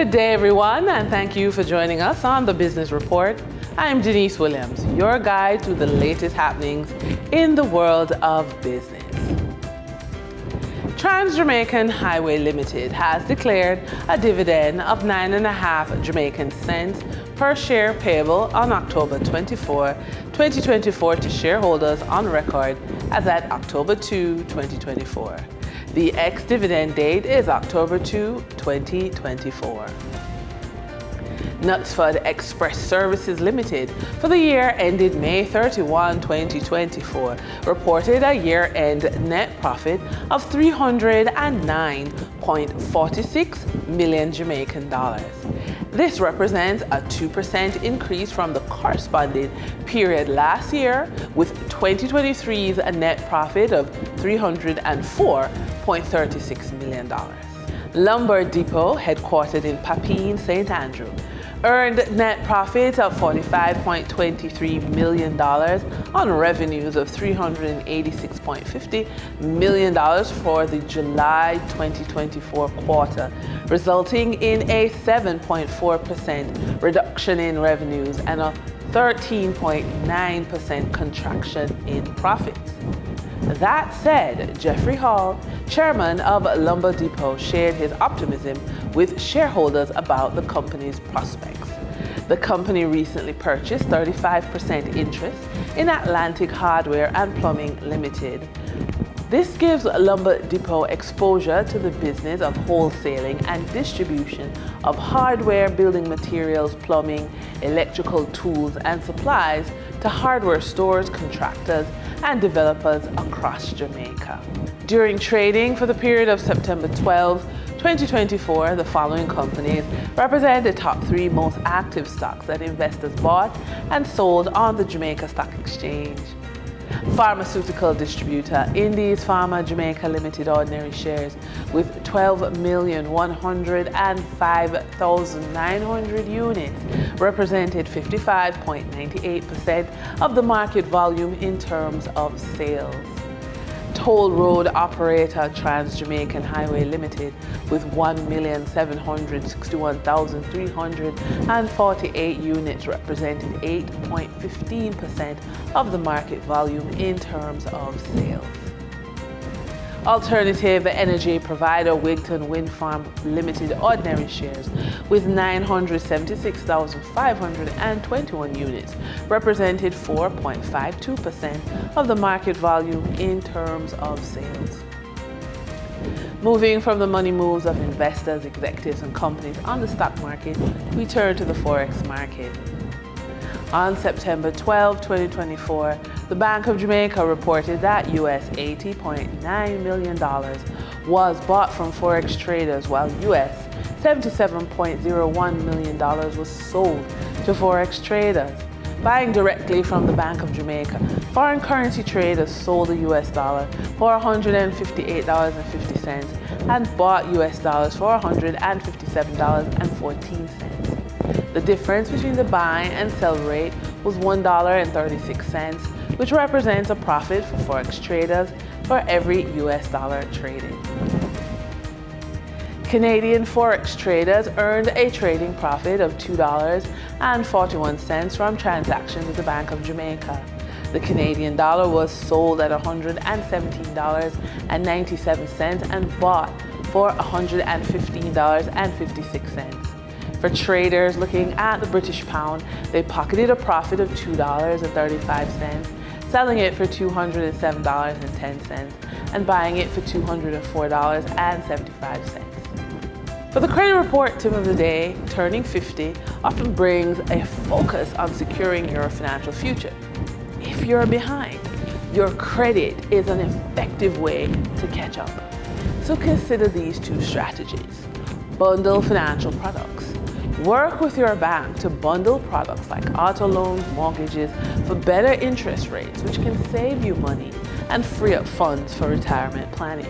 Good day, everyone, and thank you for joining us on the Business Report. I'm Denise Williams, your guide to the latest happenings in the world of business. Trans-Jamaican Highway Limited has declared a dividend of 9.5 Jamaican cents per share payable on October 24, 2024 to shareholders on record as at October 2, 2024. The ex-dividend date is October 2, 2024. Knutsford Express Services Limited for the year ended May 31, 2024 reported a year-end net profit of $309.46 million Jamaican dollars. This represents a 2% increase from the corresponding period last year, with 2023's net profit of $304.36 million. Lumber Depot, headquartered in Papine, St. Andrew, earned net profits of $45.23 million on revenues of $386.50 million for the July 2024 quarter, resulting in a 7.4% reduction in revenues and a 13.9% contraction in profits. That said, Jeffrey Hall, chairman of Lumber Depot, shared his optimism with shareholders about the company's prospects. The company recently purchased 35% interest in Atlantic Hardware and Plumbing Limited. This gives Lumber Depot exposure to the business of wholesaling and distribution of hardware, building materials, plumbing, electrical tools, and supplies to hardware stores, contractors, and developers across Jamaica. During trading for the period of September 12, 2024, the following companies represent the top 3 most active stocks that investors bought and sold on the Jamaica Stock Exchange. Pharmaceutical distributor Indies Pharma Jamaica Limited ordinary shares with 12,105,900 units represented 55.98% of the market volume in terms of sales. Toll road operator Trans-Jamaican Highway Limited with 1,761,348 units represented 8.15% of the market volume in terms of sales. Alternative energy provider Wigton Wind Farm Limited ordinary shares with 976,521 units represented 4.52% of the market volume in terms of sales. Moving from the money moves of investors, executives, and companies on the stock market, we turn to the Forex market. On September 12, 2024, the Bank of Jamaica reported that US $80.9 million was bought from Forex traders, while US $77.01 million was sold to Forex traders. Buying directly from the Bank of Jamaica, foreign currency traders sold the US dollar for $158.50 and bought US dollars for $157.14. The difference between the buy and sell rate was $1.36, which represents a profit for Forex traders for every US dollar traded. Canadian Forex traders earned a trading profit of $2.41 from transactions with the Bank of Jamaica. The Canadian dollar was sold at $117.97 and bought for $115.56. For traders looking at the British pound, they pocketed a profit of $2.35, selling it for $207.10 and buying it for $204.75. For the credit report tip of the day, turning 50 often brings a focus on securing your financial future. If you're behind, your credit is an effective way to catch up. So consider these 2 strategies. Bundle financial products. Work with your bank to bundle products like auto loans, mortgages for better interest rates, which can save you money and free up funds for retirement planning.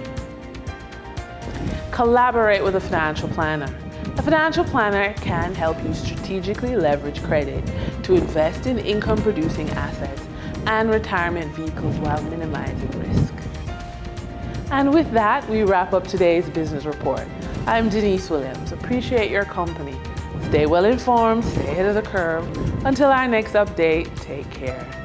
Collaborate with a financial planner. A financial planner can help you strategically leverage credit to invest in income-producing assets and retirement vehicles while minimizing risk. And with that, we wrap up today's business report. I'm Denise Williams. Appreciate your company. Stay well informed, stay ahead of the curve. Until our next update, take care.